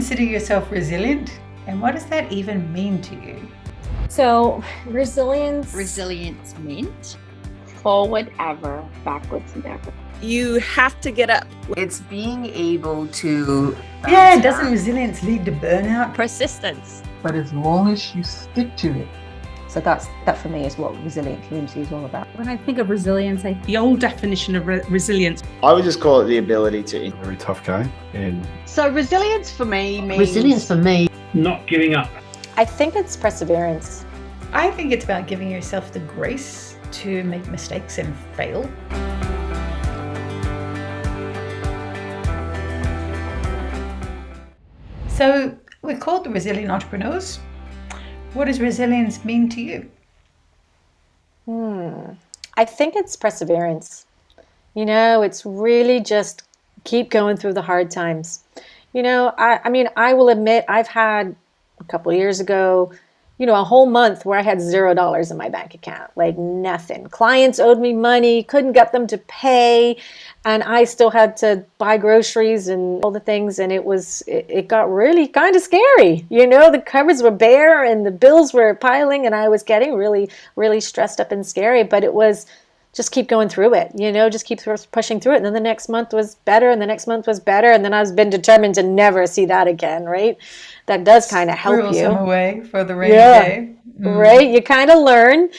consider yourself resilient? And what does that even mean to you? So resilience meant forward ever, backwards never. You have to get up. It's being able to... doesn't resilience lead to burnout? Persistence. But as long as you stick to it. So that for me is what resilient community is all about. When I think of resilience, the old definition of resilience, I would just call it the ability to... Very tough game. So resilience for me means... not giving up. I think it's perseverance. I think it's about giving yourself the grace to make mistakes and fail. So we're called the Resilient Entrepreneurs. What does resilience mean to you? I think it's perseverance. It's really just keep going through the hard times. I will admit I've had a couple of years ago, a whole month where I had $0 in my bank account, like nothing. Clients owed me money, couldn't get them to pay, and I still had to buy groceries and all the things, and it got really kind of scary. The cupboards were bare and the bills were piling, and I was getting really, really stressed up and scary, but it was just keep going through it, just keep pushing through it. And then the next month was better, and the next month was better, and then I've been determined to never see that again, right? That does kind of help you. Squirrel some away for the rainy day. Right? You kind of learn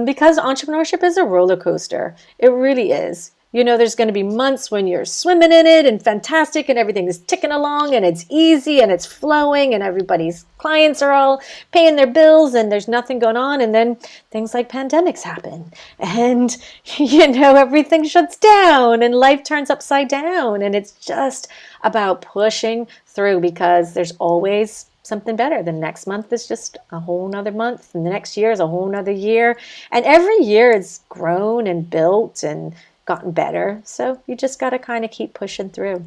because entrepreneurship is a roller coaster. It really is. There's going to be months when you're swimming in it and fantastic and everything is ticking along and it's easy and it's flowing and everybody's clients are all paying their bills and there's nothing going on. And then things like pandemics happen and, everything shuts down and life turns upside down. And it's just about pushing through because there's always something better. The next month is just a whole nother month and the next year is a whole nother year. And every year it's grown and built and gotten better. So you just got to kind of keep pushing through.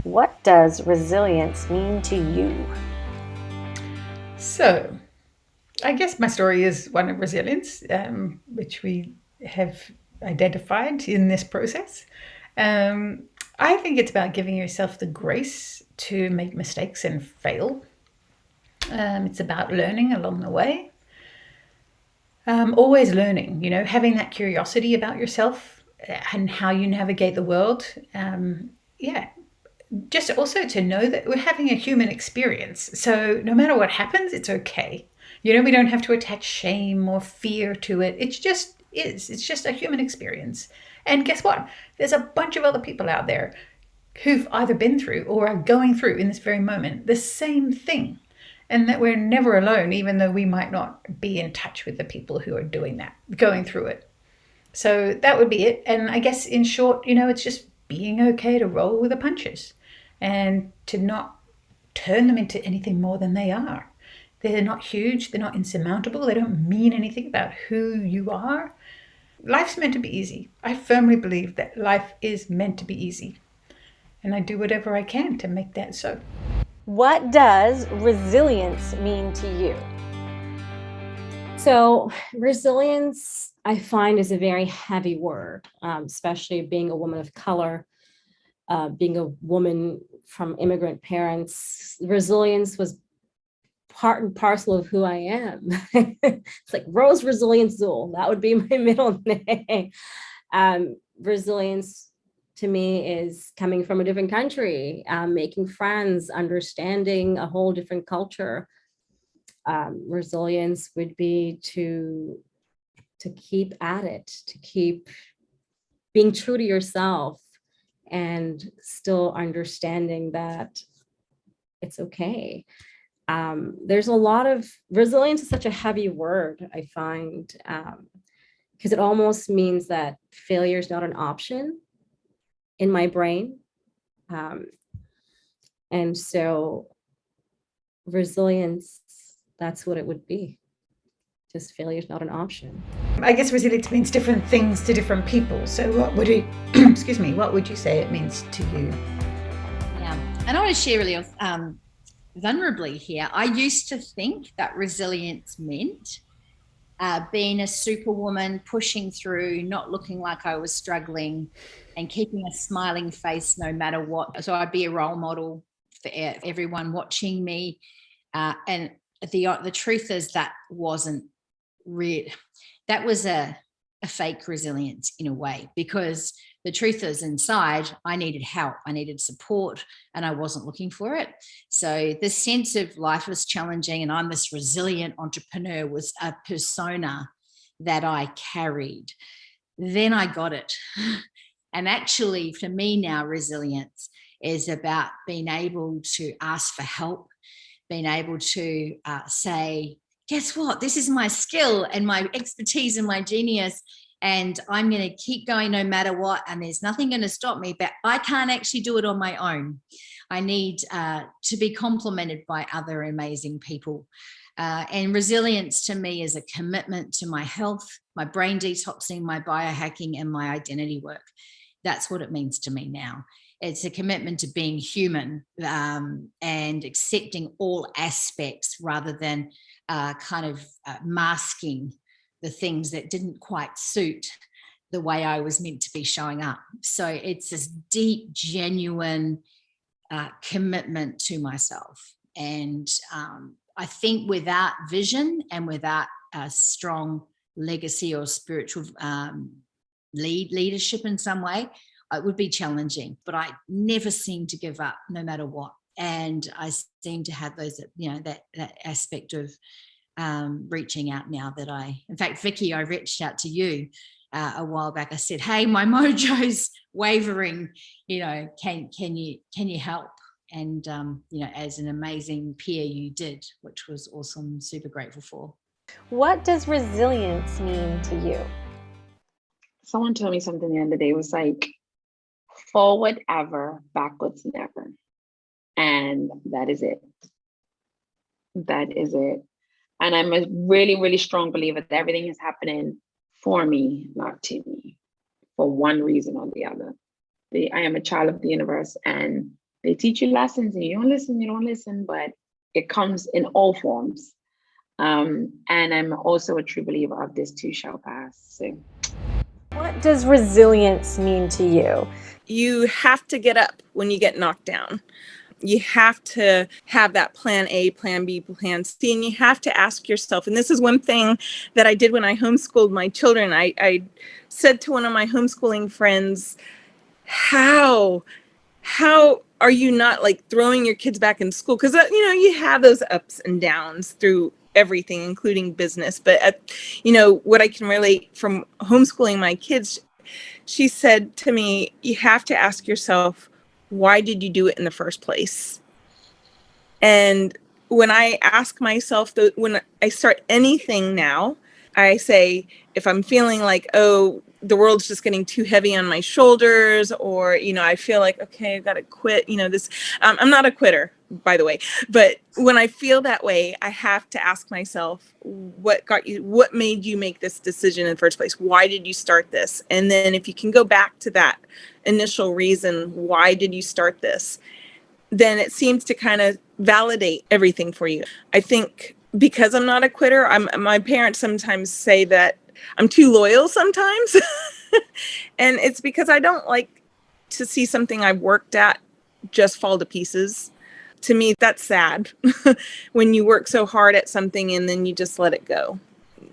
What does resilience mean to you? So I guess my story is one of resilience, which we have identified in this process. I think it's about giving yourself the grace to make mistakes and fail. It's about learning along the way. Always learning, having that curiosity about yourself and how you navigate the world. Just also to know that we're having a human experience. So no matter what happens, it's okay. We don't have to attach shame or fear to it. It just is. It's just a human experience. And guess what? There's a bunch of other people out there who've either been through or are going through in this very moment the same thing. And that we're never alone, even though we might not be in touch with the people who are doing that, going through it. So that would be it. And I guess in short, it's just being okay to roll with the punches and to not turn them into anything more than they are. They're not huge. They're not insurmountable. They don't mean anything about who you are. Life's meant to be easy. I firmly believe that life is meant to be easy. And I do whatever I can to make that so. What does resilience mean to you? So resilience, I find, is a very heavy word, especially being a woman of color, being a woman from immigrant parents. Resilience was part and parcel of who I am. It's like Rose Resilience Zuill. That would be my middle name. Resilience to me is coming from a different country, making friends, understanding a whole different culture. Resilience would be to keep at it, to keep being true to yourself and still understanding that it's okay. There's a lot of resilience is such a heavy word, I find, because it almost means that failure is not an option in my brain. And so resilience, that's what it would be. Just failure is not an option. I guess resilience means different things to different people. So what would you, what would you say it means to you? Yeah, and I want to share really vulnerably here. I used to think that resilience meant being a superwoman, pushing through, not looking like I was struggling and keeping a smiling face no matter what. So I'd be a role model for everyone watching me. And the truth is that wasn't real. That was a fake resilience in a way, because the truth is inside, I needed help, I needed support, and I wasn't looking for it. So the sense of life was challenging and I'm this resilient entrepreneur was a persona that I carried. Then I got it. And actually, for me now, resilience is about being able to ask for help, being able to say, guess what? This is my skill and my expertise and my genius. And I'm going to keep going no matter what. And there's nothing going to stop me, but I can't actually do it on my own. I need to be complemented by other amazing people. And resilience to me is a commitment to my health, my brain detoxing, my biohacking, and my identity work. That's what it means to me now. It's a commitment to being human and accepting all aspects rather than masking the things that didn't quite suit the way I was meant to be showing up. So it's this deep, genuine commitment to myself. And I think without vision and without a strong legacy or spiritual leadership in some way, it would be challenging, but I never seem to give up no matter what. And I seem to have those, that aspect of reaching out now that in fact, Vicki, I reached out to you a while back. I said, hey, my mojo's wavering, can you help? And, as an amazing peer you did, which was awesome, super grateful for. What does resilience mean to you? Someone told me something the other day. It was like, forward ever, backwards never. And that is it. That is it. And I'm a really, really strong believer that everything is happening for me, not to me, for one reason or the other. I am a child of the universe, and they teach you lessons and you don't listen, but it comes in all forms. And I'm also a true believer of this too shall pass. So. What does resilience mean to you? You have to get up when you get knocked down. You have to have that plan A, plan B, plan C, and you have to ask yourself, and this is one thing that I did when I homeschooled my children. I said to one of my homeschooling friends, how are you not like throwing your kids back in school? Because, you have those ups and downs through everything, including business. But, what I can relate from homeschooling my kids, she said to me, you have to ask yourself, why did you do it in the first place? And when I ask myself, when I start anything now, I say, if I'm feeling like, oh, the world's just getting too heavy on my shoulders, or, I feel like, okay, I got to quit, I'm not a quitter, by the way, but when I feel that way, I have to ask myself, what made you make this decision in the first place? Why did you start this? And then if you can go back to that initial reason, why did you start this? Then it seems to kind of validate everything for you. I think because I'm not a quitter, my parents sometimes say that I'm too loyal sometimes. And it's because I don't like to see something I've worked at just fall to pieces. To me, that's sad when you work so hard at something and then you just let it go.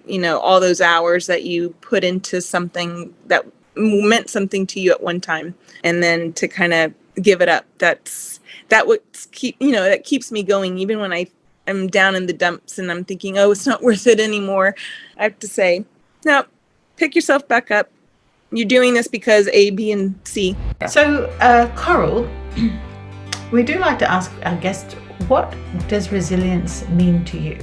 All those hours that you put into something that meant something to you at one time, and then to kind of give it up. That keeps me going, even when I'm down in the dumps and I'm thinking, oh, it's not worth it anymore. I have to say, no, pick yourself back up. You're doing this because A, B, and C. So, Coral, we do like to ask our guests, what does resilience mean to you?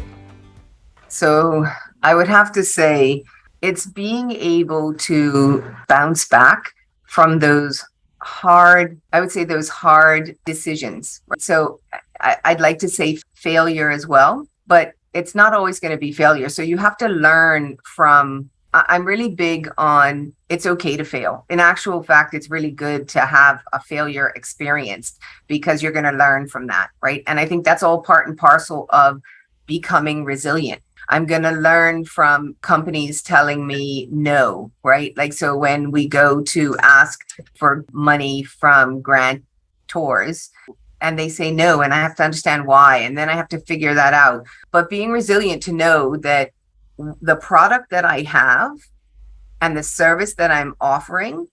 So I would have to say it's being able to bounce back from those hard decisions. So I'd like to say failure as well, but it's not always going to be failure. So you have to learn from, I'm really big on it's okay to fail. In actual fact, it's really good to have a failure experience because you're going to learn from that, right? And I think that's all part and parcel of becoming resilient. I'm going to learn from companies telling me no, right? Like, so when we go to ask for money from grantors and they say no, and I have to understand why, and then I have to figure that out. But being resilient to know that the product that I have and the service that I'm offering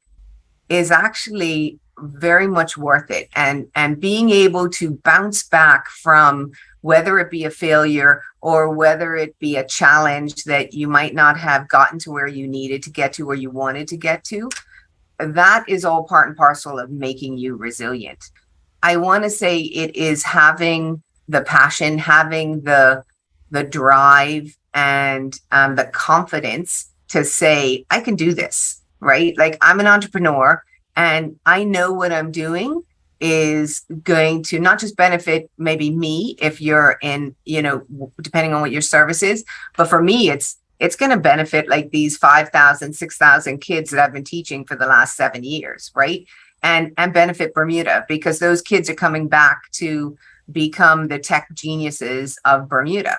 is actually very much worth it, and being able to bounce back from whether it be a failure or whether it be a challenge that you might not have gotten to where you needed to get to, where you wanted to get to, that is all part and parcel of making you resilient. I want to say it is having the passion, having the drive, and the confidence to say, I can do this, right? Like, I'm an entrepreneur and I know what I'm doing is going to not just benefit maybe me if you're in, depending on what your service is, but for me, it's going to benefit like these 5,000, 6,000 kids that I've been teaching for the last 7 years, right? And benefit Bermuda, because those kids are coming back to become the tech geniuses of Bermuda.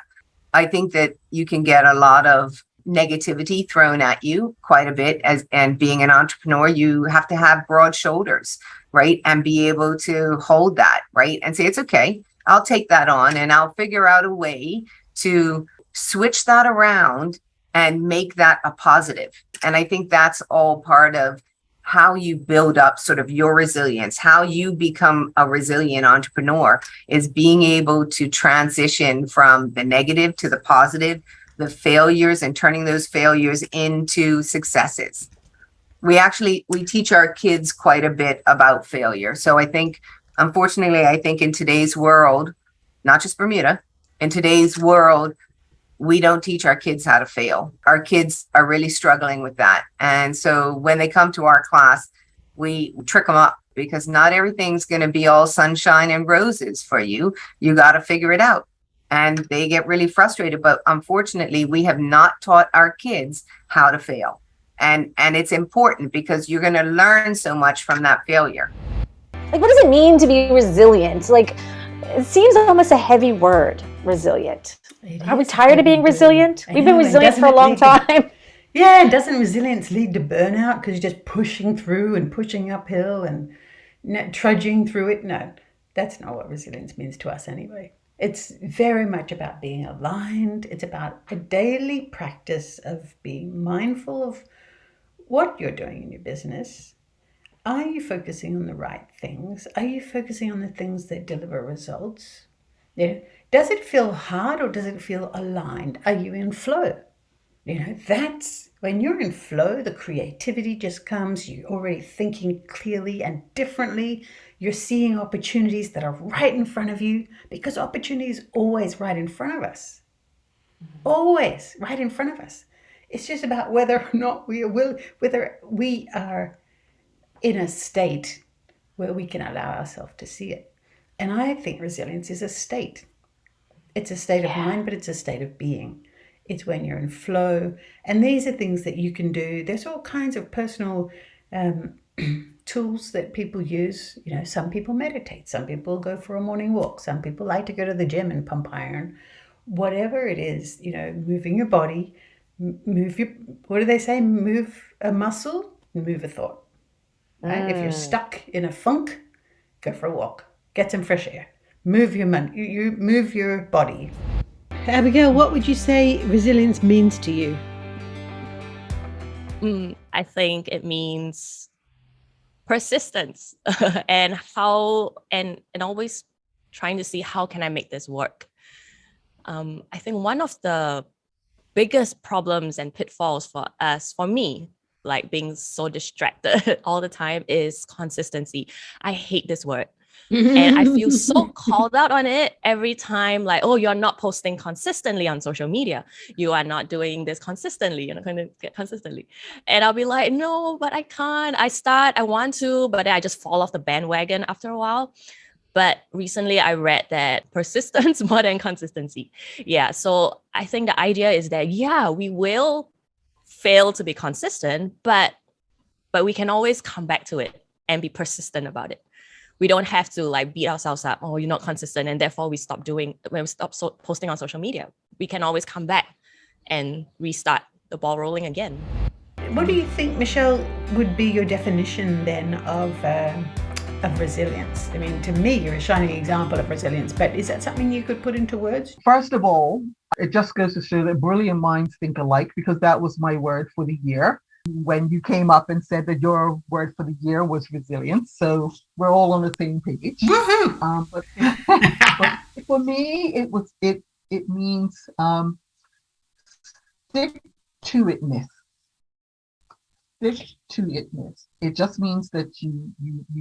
I think that you can get a lot of negativity thrown at you quite a bit, and being an entrepreneur, you have to have broad shoulders, right? And be able to hold that, right? And say, it's okay, I'll take that on and I'll figure out a way to switch that around and make that a positive. And I think that's all part of how you build up sort of your resilience, how you become a resilient entrepreneur, is being able to transition from the negative to the positive, the failures, and turning those failures into successes. We teach our kids quite a bit about failure. So I think, unfortunately, in today's world, not just Bermuda, in today's world, we don't teach our kids how to fail. Our kids are really struggling with that. And so when they come to our class, we trick them up, because not everything's going to be all sunshine and roses for you. You got to figure it out. And they get really frustrated. But unfortunately, we have not taught our kids how to fail. And it's important, because you're going to learn so much from that failure. Like, what does it mean to be resilient? Like, it seems almost a heavy word, resilient. Are we tired of being resilient? We've been resilient for a long time. Yeah, doesn't resilience lead to burnout because you're just pushing through and pushing uphill and trudging through it? No, that's not what resilience means to us anyway. It's very much about being aligned. It's about a daily practice of being mindful of what you're doing in your business. Are you focusing on the right things? Are you focusing on the things that deliver results? Yeah. Does it feel hard or does it feel aligned? Are you in flow? That's when you're in flow, the creativity just comes. You're already thinking clearly and differently. You're seeing opportunities that are right in front of you, because opportunity is always right in front of us. Always right in front of us. It's just about whether or not whether we are in a state where we can allow ourselves to see it. And I think resilience is a state. It's a state of mind, but it's a state of being. It's when you're in flow. And these are things that you can do. There's all kinds of personal tools that people use. Some people meditate. Some people go for a morning walk. Some people like to go to the gym and pump iron. Whatever it is, moving your body, what do they say? Move a muscle, move a thought. Right? If you're stuck in a funk, go for a walk. Get some fresh air. Move your you move your body. Abigail, what would you say resilience means to you? I think it means persistence and always trying to see how can I make this work. I think one of the biggest problems and pitfalls for me, like being so distracted all the time, is consistency. I hate this word. And I feel so called out on it every time, like, oh, you're not posting consistently on social media. You are not doing this consistently. You're not going to get consistently. And I'll be like, no, but I can't. I want to, but then I just fall off the bandwagon after a while. But recently I read that persistence more than consistency. Yeah. So I think the idea is that, we will fail to be consistent, but we can always come back to it and be persistent about it. We don't have to beat ourselves up. Oh, you're not consistent, and therefore we stop posting on social media. We can always come back and restart the ball rolling again. What do you think, Michelle, would be your definition then of of resilience? I mean, to me, you're a shining example of resilience, but is that something you could put into words? First of all, it just goes to show that brilliant minds think alike, because that was my word for the year when you came up and said that your word for the year was resilience. So we're all on the same page. Woohoo! But for me, it means stick to itness. Stick to itness. It just means that you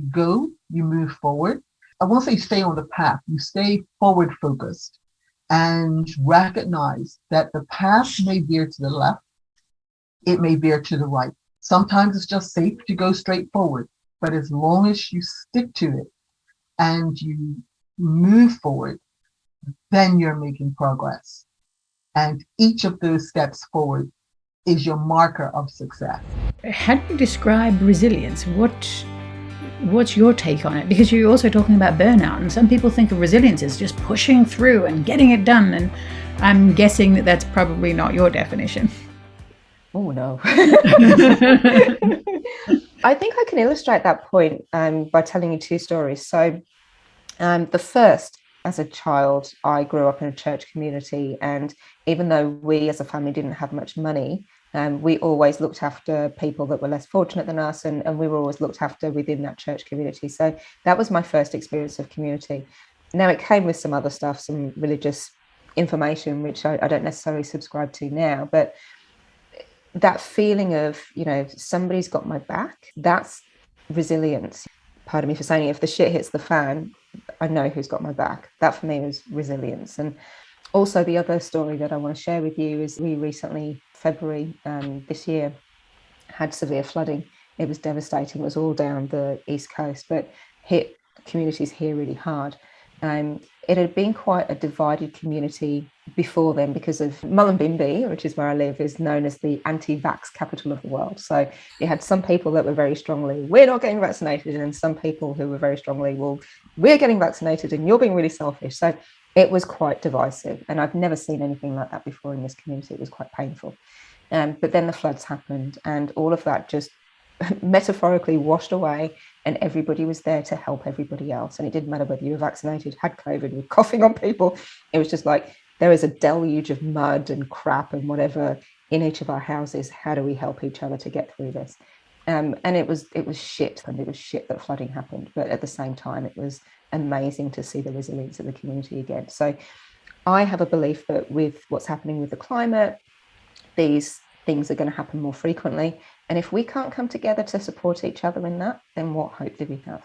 go, you move forward. I won't say stay on the path. You stay forward focused and recognize that the path may veer to the left. It may veer to the right. Sometimes it's just safe to go straight forward, but as long as you stick to it and you move forward, then you're making progress. And each of those steps forward is your marker of success. How do you describe resilience? What's your take on it? Because you're also talking about burnout, and some people think of resilience as just pushing through and getting it done. And I'm guessing that that's probably not your definition. Oh, no. I think I can illustrate that point by telling you two stories. So the first, as a child, I grew up in a church community, and even though we as a family didn't have much money, we always looked after people that were less fortunate than us, and we were always looked after within that church community. So that was my first experience of community. Now, it came with some other stuff, some religious information, which I don't necessarily subscribe to now, but that feeling of, somebody's got my back, that's resilience. Pardon me for saying it, if the shit hits the fan, I know who's got my back. That for me was resilience. And also the other story that I want to share with you is we recently, February this year, had severe flooding. It was devastating. It was all down the East Coast, but hit communities here really hard. It had been quite a divided community before then because of Mullumbimby, which is where I live, is known as the anti-vax capital of the world. So you had some people that were very strongly, we're not getting vaccinated, and some people who were very strongly, well, we're getting vaccinated and you're being really selfish. So it was quite divisive, and I've never seen anything like that before in this community. It was quite painful. But then the floods happened, and all of that just metaphorically washed away, and everybody was there to help everybody else. And it didn't matter whether you were vaccinated, had COVID, were coughing on people. It was just like, there is a deluge of mud and crap and whatever in each of our houses. How do we help each other to get through this? And it was shit, and it was shit that flooding happened. But at the same time, it was amazing to see the resilience of the community again. So I have a belief that with what's happening with the climate, these things are going to happen more frequently. And if we can't come together to support each other in that, then what hope do we have?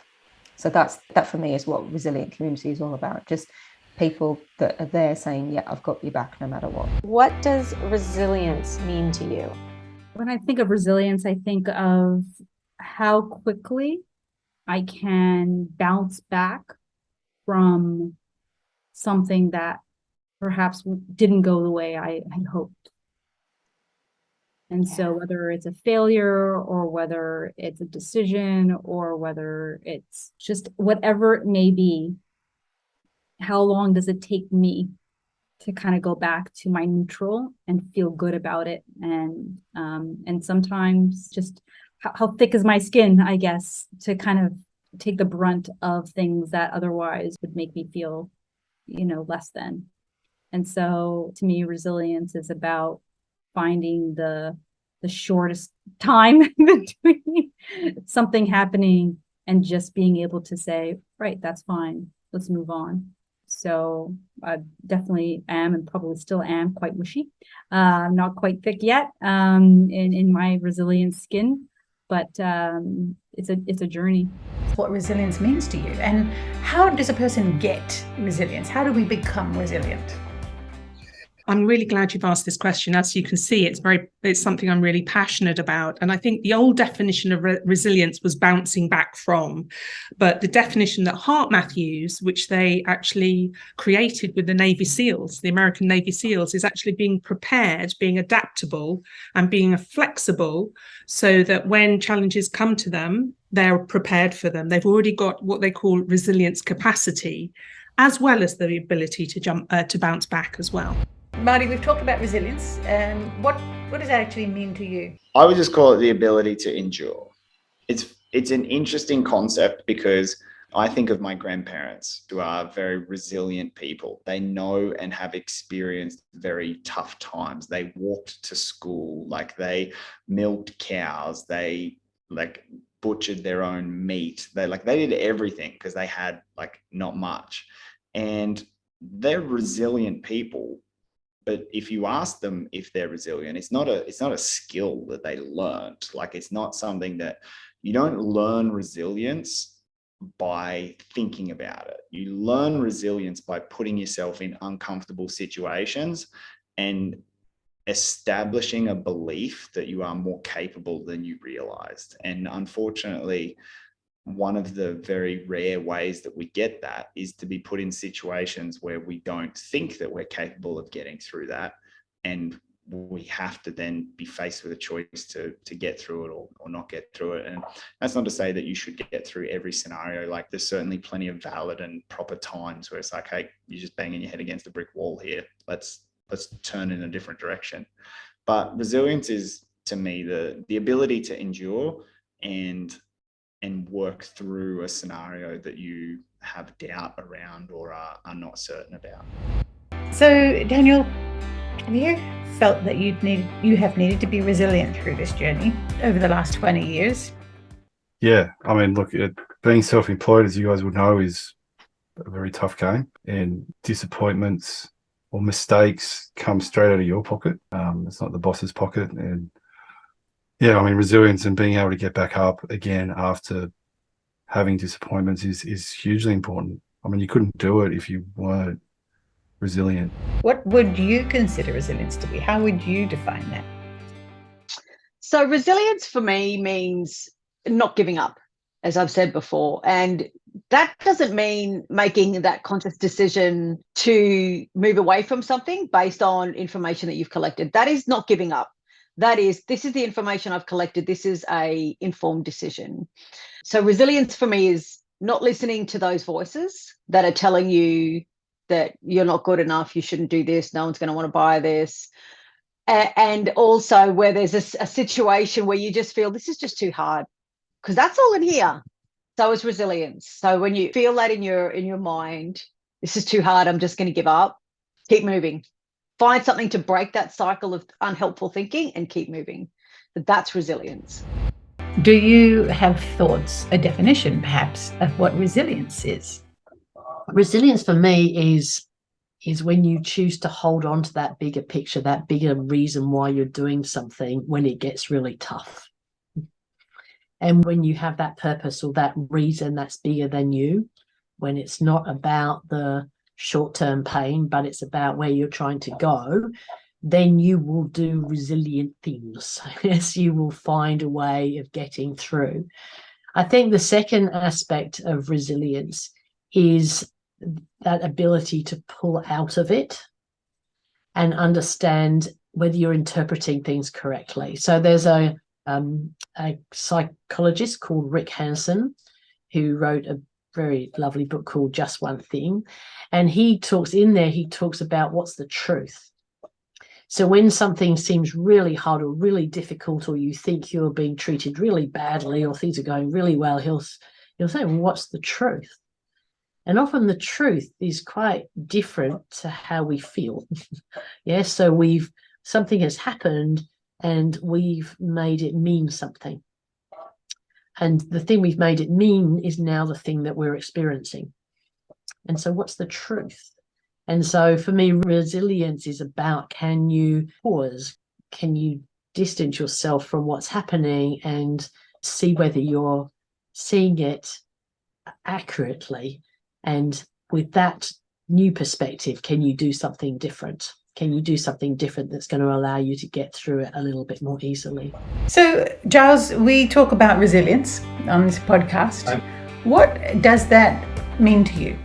So that for me is what resilient community is all about. Just people that are there saying, yeah, I've got your back no matter what. What does resilience mean to you? When I think of resilience, I think of how quickly I can bounce back from something that perhaps didn't go the way I had hoped. And so whether it's a failure or whether it's a decision or whether it's just whatever it may be, how long does it take me to kind of go back to my neutral and feel good about it? And sometimes just how thick is my skin, I guess, to kind of take the brunt of things that otherwise would make me feel, less than. And so to me, resilience is about finding the shortest time between something happening and just being able to say, right, that's fine, let's move on. So I definitely am, and probably still am, quite mushy, not quite thick yet in my resilient skin, but it's a journey. What resilience means to you, and how does a person get resilience? How do we become resilient? I'm really glad you've asked this question. As you can see, it's something I'm really passionate about. And I think the old definition of resilience was bouncing back from, but the definition that HeartMath use, which they actually created with the Navy SEALs, the American Navy SEALs, is actually being prepared, being adaptable and being flexible so that when challenges come to them, they're prepared for them. They've already got what they call resilience capacity, as well as the ability to bounce back as well. Marty, we've talked about resilience. What does that actually mean to you? I would just call it the ability to endure. It's it's an interesting concept because I think of my grandparents, who are very resilient people. They know and have experienced very tough times. They walked to school, like they milked cows, they like butchered their own meat. They did everything because they had like not much. And they're resilient people. But if you ask them if they're resilient, it's not a skill that they learned. Like, it's not something that you don't learn resilience by thinking about it. You learn resilience by putting yourself in uncomfortable situations and establishing a belief that you are more capable than you realized. And unfortunately, one of the very rare ways that we get that is to be put in situations where we don't think that we're capable of getting through that. And we have to then be faced with a choice to get through it or not get through it. And that's not to say that you should get through every scenario. Like, there's certainly plenty of valid and proper times where it's like, hey, you're just banging your head against a brick wall here. Let's turn in a different direction. But resilience is, to me, the ability to endure and work through a scenario that you have doubt around or are not certain about. So, Daniel, have you felt that you have needed to be resilient through this journey over the last 20 years? Yeah, I mean, look, being self-employed, as you guys would know, is a very tough game, and disappointments or mistakes come straight out of your pocket. It's not the boss's pocket. And yeah, I mean, resilience and being able to get back up again after having disappointments is hugely important. I mean, you couldn't do it if you weren't resilient. What would you consider resilience to be? How would you define that? So resilience for me means not giving up, as I've said before. And that doesn't mean making that conscious decision to move away from something based on information that you've collected. That is not giving up. That is, this is the information I've collected. This is a informed decision. So resilience for me is not listening to those voices that are telling you that you're not good enough, you shouldn't do this, no one's going to want to buy this. And also where there's a situation where you just feel this is just too hard, because that's all in here. So is resilience. So when you feel that in your mind, this is too hard, I'm just going to give up, keep moving. Find something to break that cycle of unhelpful thinking and keep moving. That's resilience. Do you have thoughts, a definition perhaps, of what resilience is? Resilience for me is when you choose to hold on to that bigger picture, that bigger reason why you're doing something when it gets really tough. And when you have that purpose or that reason that's bigger than you, when it's not about the short-term pain, but it's about where you're trying to go, then you will do resilient things. Yes, you will find a way of getting through. I think the second aspect of resilience is that ability to pull out of it and understand whether you're interpreting things correctly. So there's a psychologist called Rick Hanson who wrote a very lovely book called Just One Thing. And he talks about what's the truth. So when something seems really hard or really difficult, or you think you're being treated really badly or things are going really well, he'll say, well, what's the truth? And often the truth is quite different to how we feel. Yeah, so something has happened and we've made it mean something. And the thing we've made it mean is now the thing that we're experiencing. And so what's the truth? And so for me, resilience is about, can you pause? Can you distance yourself from what's happening and see whether you're seeing it accurately? And with that new perspective, can you do something different? Can you do something different that's going to allow you to get through it a little bit more easily? So, Giles, we talk about resilience on this podcast. What does that mean to you?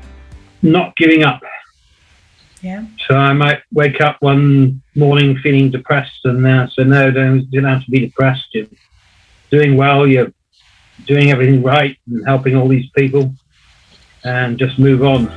Not giving up. Yeah. So I might wake up one morning feeling depressed and say, no, you don't have to be depressed. You're doing well. You're doing everything right and helping all these people, and just move on.